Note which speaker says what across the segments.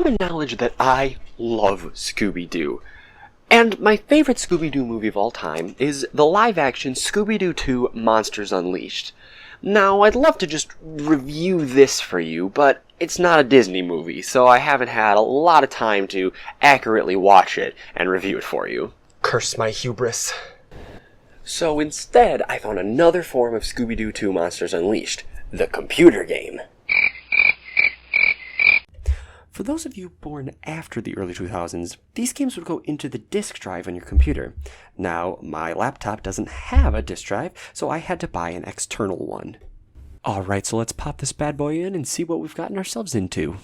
Speaker 1: common knowledge that I love Scooby-Doo. And my favorite Scooby-Doo movie of all time is the live-action Scooby-Doo 2 Monsters Unleashed. Now, I'd love to just review this for you, but it's not a Disney movie, so I haven't had a lot of time to accurately watch it and review it for you.
Speaker 2: Curse my hubris.
Speaker 1: So instead, I found another form of Scooby-Doo 2 Monsters Unleashed, the computer game. For those of you born after the early 2000s, these games would go into the disk drive on your computer. Now, my laptop doesn't have a disk drive, so I had to buy an external one. Alright, so let's pop this bad boy in and see what we've gotten ourselves into.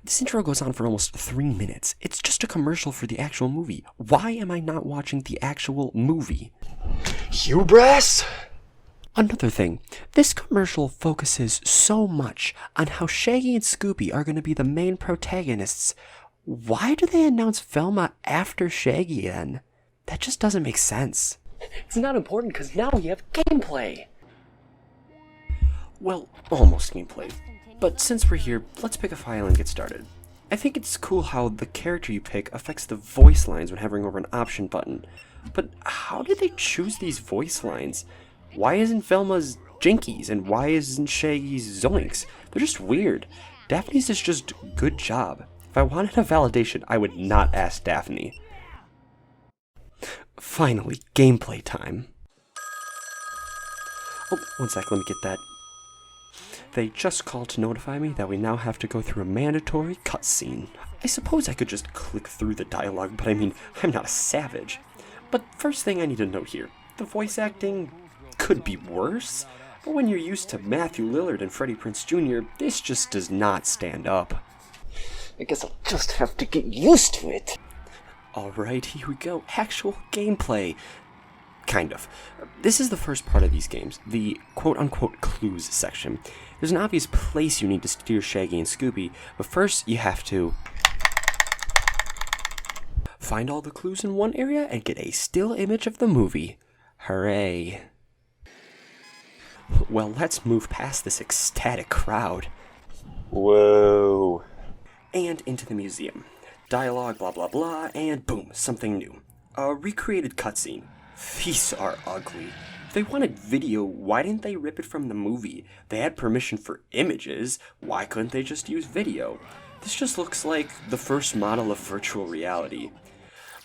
Speaker 1: This intro goes on for almost 3 minutes. It's just a commercial for the actual movie. Why am I not watching the actual movie?
Speaker 2: Hubris?
Speaker 1: Another thing, this commercial focuses so much on how Shaggy and Scooby are going to be the main protagonists. Why do they announce Velma after Shaggy then? That just doesn't make sense. It's not important because now we have gameplay. Well, almost gameplay. But since we're here, let's pick a file and get started. I think it's cool how the character you pick affects the voice lines when hovering over an option button. But how did they choose these voice lines? Why isn't Velma's Jinkies and why isn't Shaggy's Zoinks? They're just weird. Daphne's is just good job. If I wanted a validation, I would not ask Daphne. Finally, gameplay time. Oh, one sec, let me get that. They just called to notify me that we now have to go through a mandatory cutscene. I suppose I could just click through the dialogue, but I mean, I'm not a savage. But first thing I need to note here, the voice acting could be worse, but when you're used to Matthew Lillard and Freddie Prinze Jr., this just does not stand up. I guess I'll just have to get used to it. Alright, here we go. Actual gameplay. Kind of. This is the first part of these games, the quote-unquote clues section. There's an obvious place you need to steer Shaggy and Scooby, but first you have to find all the clues in one area and get a still image of the movie. Hooray. Well, let's move past this ecstatic crowd.
Speaker 2: Whoa.
Speaker 1: And into the museum. Dialogue, blah blah blah, and boom, something new. A recreated cutscene. These are ugly. If they wanted video, why didn't they rip it from the movie? They had permission for images, why couldn't they just use video? This just looks like the first model of virtual reality.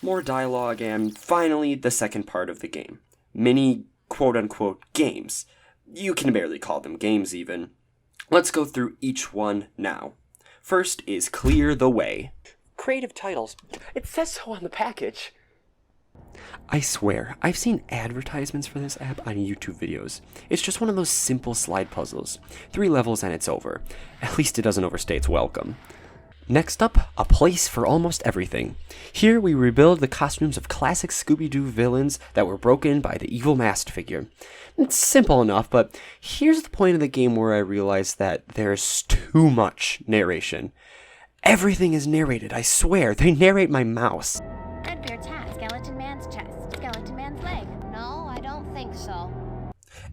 Speaker 1: More dialogue, and finally, the second part of the game. Mini, quote-unquote, games. You can barely call them games, even. Let's go through each one now. First is Clear the Way. Creative titles. It says so on the package. I swear, I've seen advertisements for this app on YouTube videos. It's just one of those simple slide puzzles. 3 levels and it's over. At least it doesn't overstay its welcome. Next up, A Place for Almost Everything. Here we rebuild the costumes of classic Scooby-Doo villains that were broken by the evil masked figure. It's simple enough, but here's the point of the game where I realized that there's too much narration. Everything is narrated, I swear. They narrate my mouse.
Speaker 3: Skeleton man's chest. Skeleton man's leg. No, I don't think so.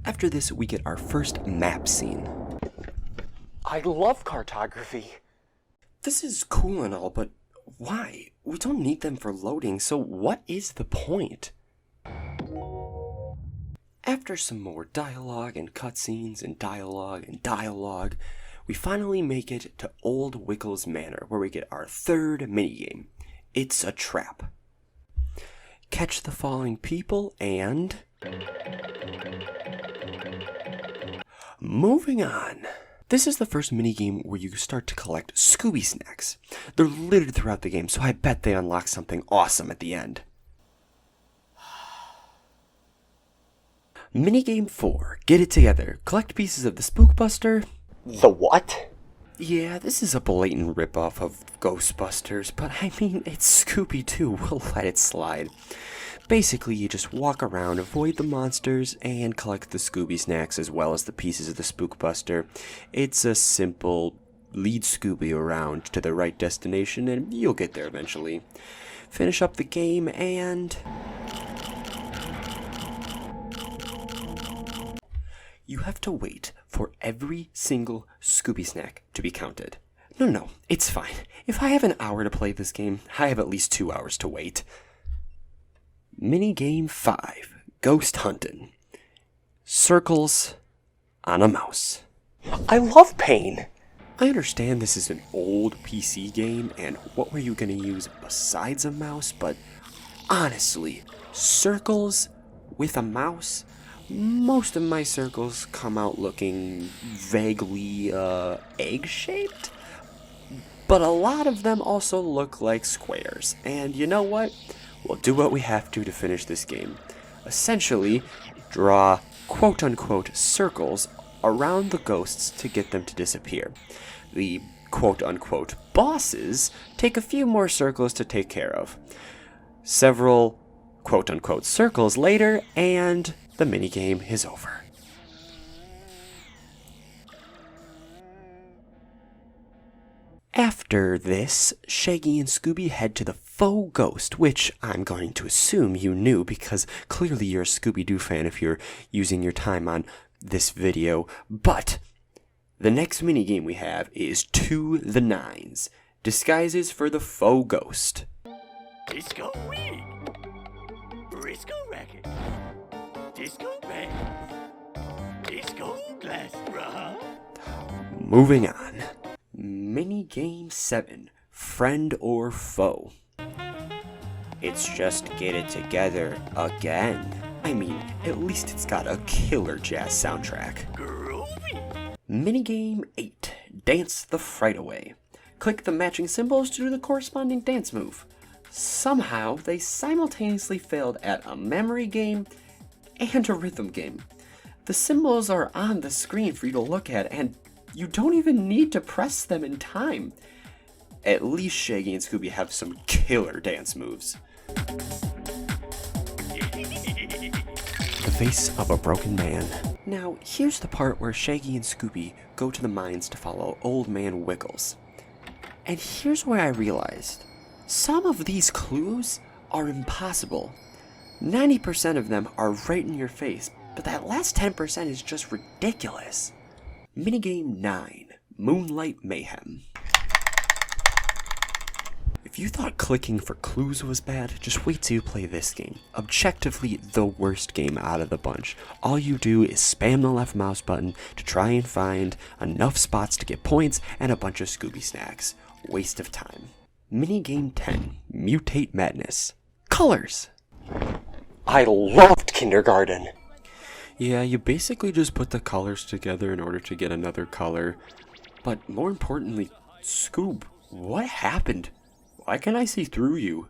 Speaker 1: After this, we get our first map scene. I love cartography. This is cool and all, but why? We don't need them for loading, so what is the point? After some more dialogue and cutscenes and dialogue, we finally make it to Old Wickles Manor, where we get our third minigame. It's a trap. Catch the falling people and moving on. This is the first minigame where you start to collect Scooby snacks. They're littered throughout the game, so I bet they unlock something awesome at the end. Minigame 4. Get it together. Collect pieces of the Spookbuster.
Speaker 2: The what?
Speaker 1: Yeah, this is a blatant ripoff of Ghostbusters, but I mean, it's Scooby-Doo. We'll let it slide. Basically, you just walk around, avoid the monsters, and collect the Scooby snacks as well as the pieces of the Spookbuster. It's a simple lead Scooby around to the right destination, and you'll get there eventually. Finish up the game, and You have to wait for every single Scooby snack to be counted. No, it's fine. If I have an hour to play this game, I have at least 2 hours to wait. Minigame 5, Ghost Huntin'. Circles on a mouse.
Speaker 2: I love pain.
Speaker 1: I understand this is an old PC game, and what were you gonna use besides a mouse, but honestly, circles with a mouse? Most of my circles come out looking vaguely, egg-shaped, but a lot of them also look like squares, and you know what? We'll do what we have to finish this game. Essentially, draw quote-unquote circles around the ghosts to get them to disappear. The quote-unquote bosses take a few more circles to take care of. Several quote-unquote circles later, and the minigame is over. After this, Shaggy and Scooby head to the faux ghost, which I'm going to assume you knew because clearly you're a Scooby-Doo fan if you're using your time on this video. But the next minigame we have is To the Nines, disguises for the faux ghost.
Speaker 4: Disco wig, Briscoe racket, disco bands, disco glass, bruh.
Speaker 1: Moving on. Minigame 7, Friend or Foe. It's just Get It Together again. I mean, at least it's got a killer jazz soundtrack.
Speaker 4: Groovy.
Speaker 1: Minigame 8, Dance the Fright Away. Click the matching symbols to do the corresponding dance move. Somehow, they simultaneously failed at a memory game and a rhythm game. The symbols are on the screen for you to look at, and you don't even need to press them in time. At least Shaggy and Scooby have some killer dance moves. The face of a broken man. Now, here's the part where Shaggy and Scooby go to the mines to follow Old Man Wiggles. And here's where I realized some of these clues are impossible. 90% of them are right in your face, but that last 10% is just ridiculous. Minigame 9, Moonlight Mayhem. If you thought clicking for clues was bad, just wait till you play this game. Objectively, the worst game out of the bunch. All you do is spam the left mouse button to try and find enough spots to get points and a bunch of Scooby snacks. Waste of time. Minigame 10, Mutate Madness. Colors!
Speaker 2: I loved kindergarten.
Speaker 1: Yeah, you basically just put the colors together in order to get another color. But more importantly, Scoob, what happened? Why can't I see through you?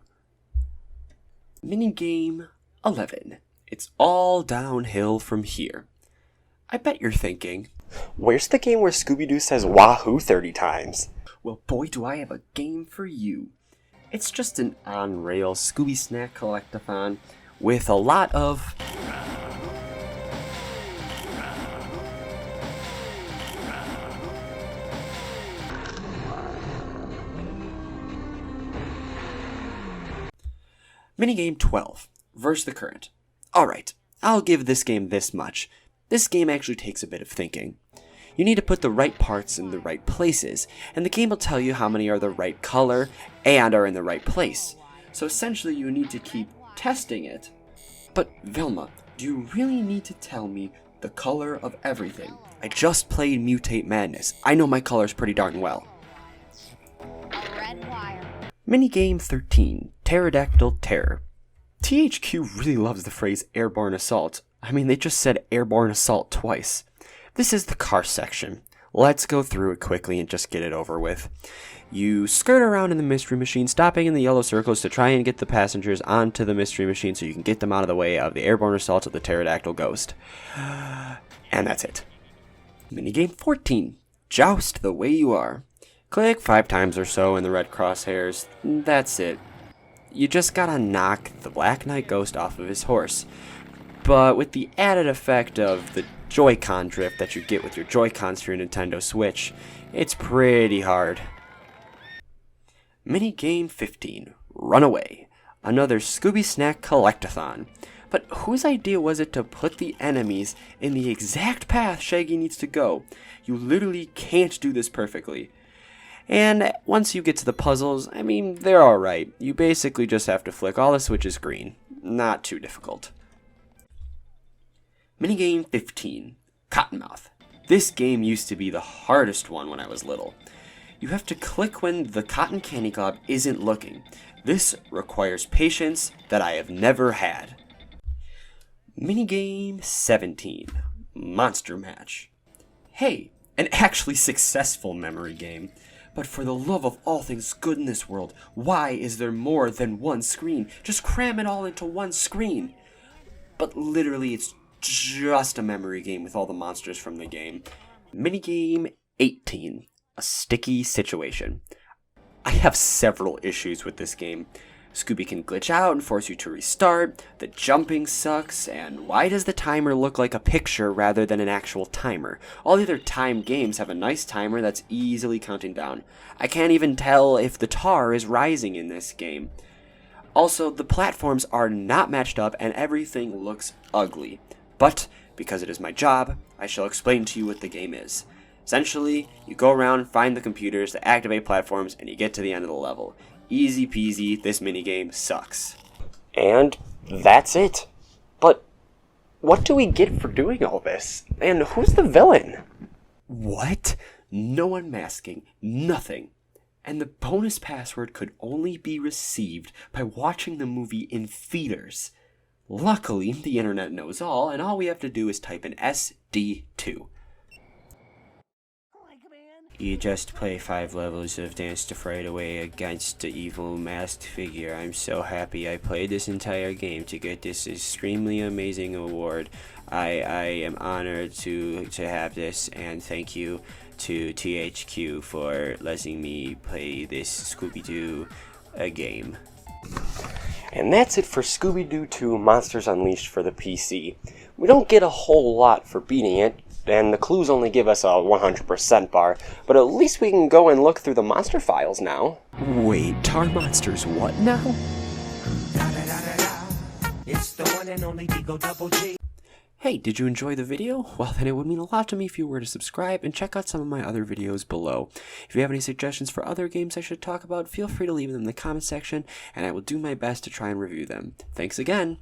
Speaker 1: Minigame 11. It's all downhill from here. I bet you're thinking,
Speaker 2: Where's the game where Scooby-Doo says Wahoo 30 times?
Speaker 1: well, boy, do I have a game for you. It's just an on-rail Scooby Snack Collectathon with a lot of Minigame 12, Verse the Current. Alright, I'll give this game this much. This game actually takes a bit of thinking. You need to put the right parts in the right places, and the game will tell you how many are the right color and are in the right place. So essentially you need to keep testing it. But Vilma, do you really need to tell me the color of everything? I just played Mutate Madness. I know my colors pretty darn well.
Speaker 3: Red wire.
Speaker 1: Minigame 13, Pterodactyl Terror. THQ really loves the phrase airborne assault. I mean, they just said airborne assault twice. This is the car section. Let's go through it quickly and just get it over with. You skirt around in the mystery machine, stopping in the yellow circles to try and get the passengers onto the mystery machine so you can get them out of the way of the airborne assault of the pterodactyl ghost. And that's it. Minigame 14, Joust the Way You Are. Click 5 times or so in the red crosshairs. That's it. You just gotta knock the Black Knight Ghost off of his horse. But with the added effect of the Joy-Con drift that you get with your Joy-Cons for your Nintendo Switch, it's pretty hard. Minigame 15, Runaway. Another Scooby Snack Collectathon. But whose idea was it to put the enemies in the exact path Shaggy needs to go? You literally can't do this perfectly. And once you get to the puzzles, I mean, they're alright. You basically just have to flick all the switches green. Not too difficult. Minigame 15, Cottonmouth. This game used to be the hardest one when I was little. You have to click when the cotton candy glob isn't looking. This requires patience that I have never had. Minigame 17, Monster Match. Hey, an actually successful memory game. But for the love of all things good in this world, why is there more than one screen? Just cram it all into one screen. But literally, it's just a memory game with all the monsters from the game. Minigame 18, A Sticky Situation. I have several issues with this game. Scooby can glitch out and force you to restart, the jumping sucks, and why does the timer look like a picture rather than an actual timer? All the other timed games have a nice timer that's easily counting down. I can't even tell if the tar is rising in this game. Also, the platforms are not matched up and everything looks ugly. But, because it is my job, I shall explain to you what the game is. Essentially, you go around, find the computers that activate platforms, and you get to the end of the level. Easy peasy, this minigame sucks.
Speaker 2: And that's it. But what do we get for doing all this? And who's the villain?
Speaker 1: What? No unmasking, nothing. And the bonus password could only be received by watching the movie in theaters. Luckily, the internet knows all, and all we have to do is type in SD2. You just play 5 levels of Dance to Fright away against the evil masked figure. I'm so happy I played this entire game to get this extremely amazing award. I am honored to have this, and thank you to THQ for letting me play this Scooby-Doo game.
Speaker 2: And that's it for Scooby-Doo 2 Monsters Unleashed for the PC. We don't get a whole lot for beating it, and the clues only give us a 100% bar, but at least we can go and look through the monster files now.
Speaker 1: Wait, Tar Monsters what now?
Speaker 4: It's the one and only Digo Double G.
Speaker 1: Hey, did you enjoy the video? Well, then it would mean a lot to me if you were to subscribe and check out some of my other videos below. If you have any suggestions for other games I should talk about, feel free to leave them in the comment section, and I will do my best to try and review them. Thanks again!